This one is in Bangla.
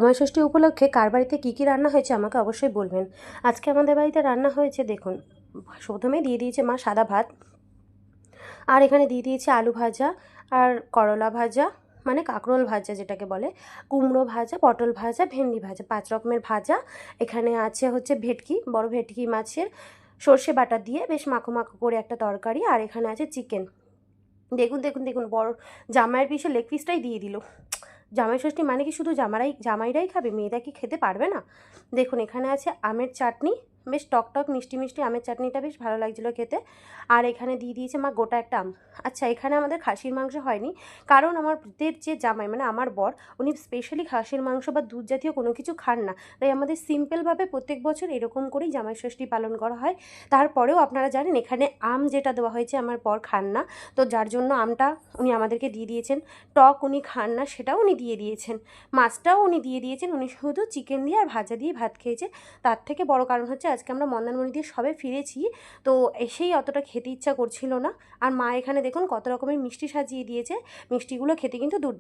জামাইষষ্ঠী উপলক্ষে কার বাড়িতে কী কী রান্না হয়েছে আমাকে অবশ্যই বলবেন। আজকে আমাদের বাড়িতে রান্না হয়েছে দেখুন, প্রথমে দিয়ে দিয়েছে মা সাদা ভাত, আর এখানে দিয়ে দিয়েছে আলু ভাজা আর করলা ভাজা, মানে কাঁকরোল ভাজা যেটাকে বলে, কুমড়ো ভাজা, পটল ভাজা, ভেন্ডি ভাজা, 5 রকমের ভাজা। এখানে আছে হচ্ছে ভেটকি, বড় ভেটকি মাছের সর্ষে বাটা দিয়ে বেশ মাখো মাখো করে একটা তরকারি, আর এখানে আছে চিকেন। দেখুন দেখুন দেখুন, বড় জামাইয়ের পিসে লেগ পিসটাই দিয়ে দিল। জামাইষষ্ঠী মানে কি শুধু জামাইরাই খাবে, মেয়েরা কি খেতে পারবে না? দেখুন এখানে আছে আমের চাটনি, বেশ টক টক মিষ্টি মিষ্টি আমের চাটনিটা বেশ ভালো লাগছিলো খেতে। আর এখানে দিয়ে দিয়েছে মা গোটা একটা আম। আচ্ছা, এখানে আমাদের খাসির মাংস হয়নি, কারণ আমাদের যে জামাই মানে আমার বর, উনি স্পেশালি খাসির মাংস বা দুধ জাতীয় কোনো কিছু খান না। তাই আমাদের সিম্পলভাবে প্রত্যেক বছর এরকম করেই জামাইষষ্ঠী পালন করা হয়। তারপরেও আপনারা জানেন এখানে আম যেটা দেওয়া হয়েছে আমার বর খান না, তো যার জন্য আমটা উনি আমাদেরকে দিয়ে দিয়েছেন। টক উনি খান না, সেটাও উনি দিয়ে দিয়েছেন। মাছটাও উনি দিয়ে দিয়েছেন, উনি শুধু চিকেন দিয়ে আর ভাজা দিয়ে ভাত খেয়েছে। তার থেকে বড় কারণ হচ্ছে আজকে আমরা মন্দারমণি দিয়ে সবে ফিরেছি, তো এসেই অতটা খেতে ইচ্ছা করছিল না। আর মা এখানে দেখুন কত রকমের মিষ্টি সাজিয়ে দিয়েছে, মিষ্টিগুলো খেতে কিন্তু দুর্দান্ত।